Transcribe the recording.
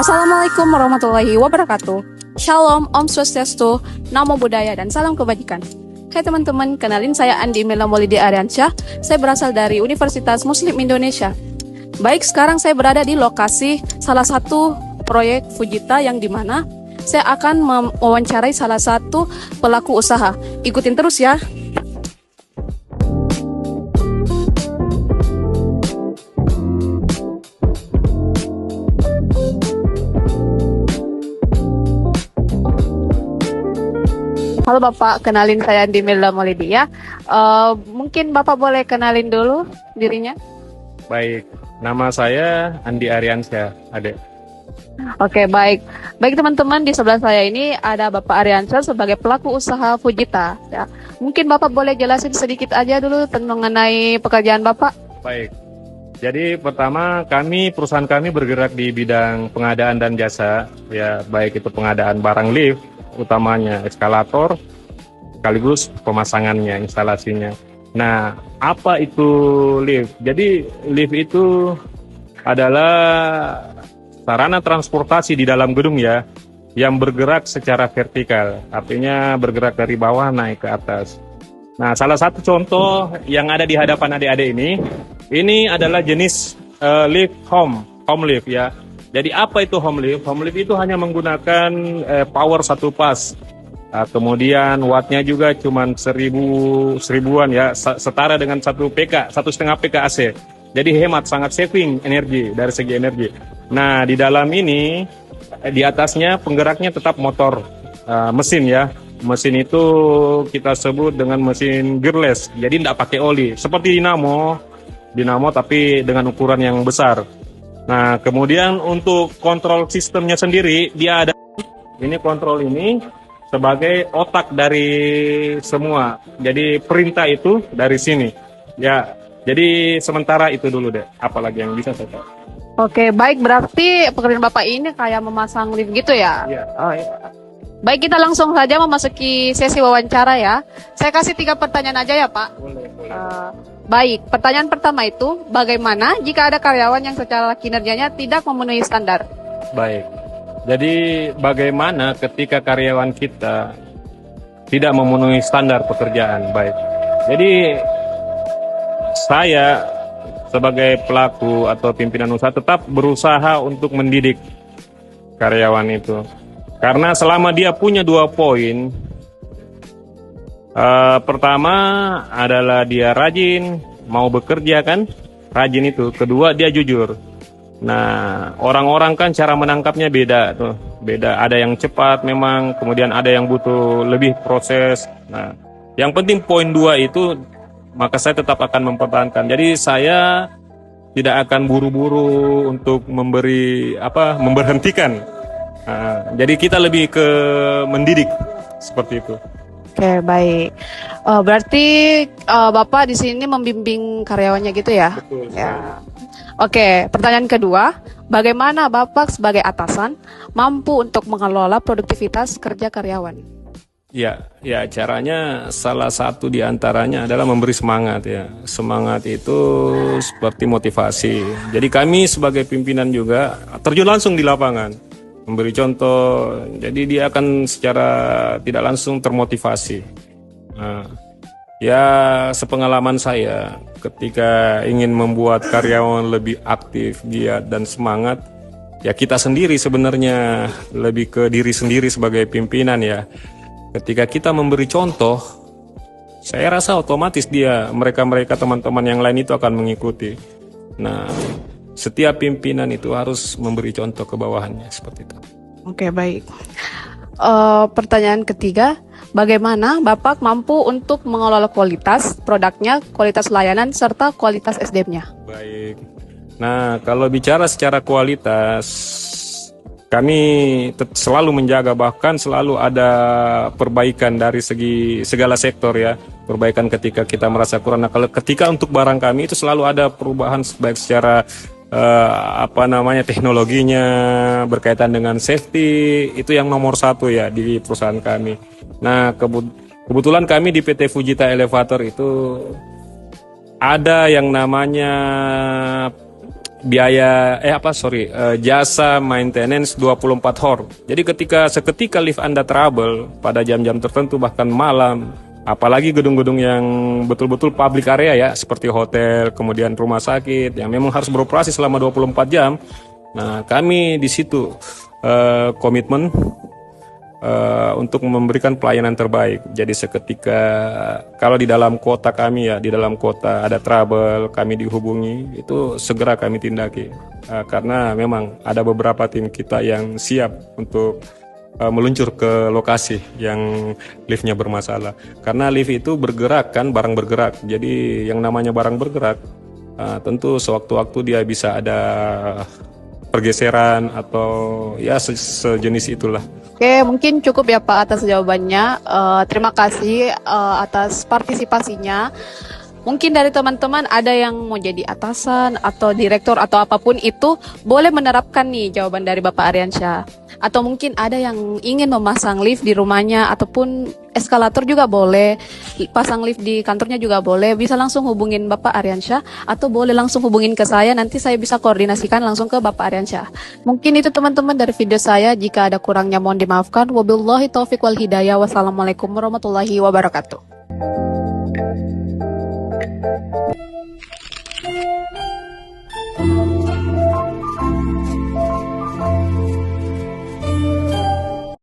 Assalamualaikum warahmatullahi wabarakatuh. Shalom, Om Swastiastu, Namo Buddhaya, dan salam kebajikan. Hai teman-teman, kenalin saya Andi Mela Maulidi Aryansyah. Saya berasal dari Universitas Muslim Indonesia. Baik, sekarang saya berada di lokasi salah satu proyek Fujita yang dimana saya akan mewawancarai salah satu pelaku usaha. Ikutin terus ya. Halo Bapak, kenalin saya Andi Mela Maulidi ya. Mungkin Bapak boleh kenalin dulu dirinya? Baik, nama saya Andi Aryansyah, Ade. Oke, baik. Baik teman-teman, di sebelah saya ini ada Bapak Aryansyah sebagai pelaku usaha Fujita. Ya. Mungkin Bapak boleh jelasin sedikit aja dulu mengenai pekerjaan Bapak? Baik, jadi pertama perusahaan kami bergerak di bidang pengadaan dan jasa, ya baik itu pengadaan barang lift, utamanya eskalator, sekaligus pemasangannya, instalasinya. Nah, apa itu lift? Jadi lift itu adalah sarana transportasi di dalam gedung ya, yang bergerak secara vertikal, artinya bergerak dari bawah naik ke atas. Nah, salah satu contoh yang ada di hadapan adik-adik ini adalah jenis lift home lift ya. Jadi apa itu home lift? Home lift itu hanya menggunakan power satu pas. Kemudian wattnya juga cuma seribuan ya, setara dengan 1 PK, 1,5 PK AC. Jadi hemat, sangat saving energi dari segi energi. Nah, di dalam ini, di atasnya penggeraknya tetap motor mesin ya. Mesin itu kita sebut dengan mesin gearless, jadi tidak pakai oli. Seperti dinamo tapi dengan ukuran yang besar. Nah, kemudian untuk kontrol sistemnya sendiri, dia ada ini kontrol ini sebagai otak dari semua. Jadi perintah itu dari sini. Ya, jadi sementara itu dulu deh. Apalagi yang bisa saya tahu. Oke, baik. Berarti pekerjaan Bapak ini kayak memasang lift gitu ya? Iya. Oh, iya. Baik, kita langsung saja memasuki sesi wawancara ya. Saya kasih 3 pertanyaan aja ya, Pak. Boleh. Baik, pertanyaan pertama itu, bagaimana jika ada karyawan yang secara kinerjanya tidak memenuhi standar? Baik. Jadi bagaimana ketika karyawan kita tidak memenuhi standar pekerjaan? Baik. Jadi saya sebagai pelaku atau pimpinan usaha tetap berusaha untuk mendidik karyawan itu. Karena selama dia punya 2 poin, pertama adalah dia rajin, mau bekerja kan, rajin itu. Kedua, dia jujur. Nah, orang-orang kan cara menangkapnya beda tuh, beda. Ada yang cepat memang, kemudian ada yang butuh lebih proses. Nah, yang penting poin 2 itu, maka saya tetap akan mempertahankan. Jadi saya tidak akan buru-buru untuk memberhentikan. Nah, jadi kita lebih ke mendidik seperti itu. Oke, baik. Berarti Bapak di sini membimbing karyawannya gitu ya? Betul. Ya. Oke, pertanyaan kedua, bagaimana Bapak sebagai atasan mampu untuk mengelola produktivitas kerja karyawan? Ya, caranya salah satu di antaranya adalah memberi semangat ya. Semangat itu seperti motivasi. Jadi kami sebagai pimpinan juga terjun langsung di lapangan, memberi contoh. Jadi dia akan secara tidak langsung termotivasi. Nah, ya sepengalaman saya ketika ingin membuat karyawan lebih aktif, giat dan semangat, ya kita sendiri sebenarnya lebih ke diri sendiri sebagai pimpinan ya. Ketika kita memberi contoh, saya rasa otomatis mereka teman-teman yang lain itu akan mengikuti. Nah, setiap pimpinan itu harus memberi contoh ke bawahannya seperti itu. Oke, baik. Pertanyaan ketiga, bagaimana Bapak mampu untuk mengelola kualitas produknya, kualitas layanan, serta kualitas SDM-nya? Baik. Nah, kalau bicara secara kualitas, kami selalu menjaga, bahkan selalu ada perbaikan dari segi segala sektor ya. Perbaikan ketika kita merasa kurang. Nah, kalau ketika untuk barang kami itu selalu ada perubahan baik secara teknologinya berkaitan dengan safety, itu yang nomor 1 ya di perusahaan kami. Nah, kebetulan kami di PT Fujita Elevator itu ada yang namanya jasa maintenance 24 hour. Jadi seketika lift Anda trouble pada jam-jam tertentu bahkan malam, apalagi gedung-gedung yang betul-betul public area ya, seperti hotel, kemudian rumah sakit yang memang harus beroperasi selama 24 jam. Nah, kami di situ komitmen untuk memberikan pelayanan terbaik. Jadi seketika kalau di dalam kota kami ya, di dalam kota ada trouble, kami dihubungi, itu segera kami tindaki. Karena memang ada beberapa tim kita yang siap untuk meluncur ke lokasi yang liftnya bermasalah. Karena lift itu bergerak kan, barang bergerak. Jadi yang namanya barang bergerak, tentu sewaktu-waktu dia bisa ada pergeseran atau ya sejenis itulah. Oke, mungkin cukup ya Pak atas jawabannya. Terima kasih atas partisipasinya. Mungkin dari teman-teman ada yang mau jadi atasan atau direktur atau apapun itu, boleh menerapkan nih jawaban dari Bapak Aryansyah. Atau mungkin ada yang ingin memasang lift di rumahnya ataupun eskalator juga boleh, pasang lift di kantornya juga boleh. Bisa langsung hubungin Bapak Aryansyah atau boleh langsung hubungin ke saya, nanti saya bisa koordinasikan langsung ke Bapak Aryansyah. Mungkin itu teman-teman dari video saya, jika ada kurangnya mohon dimaafkan. Wabillahi taufiq wal hidayah. Wassalamualaikum warahmatullahi wabarakatuh.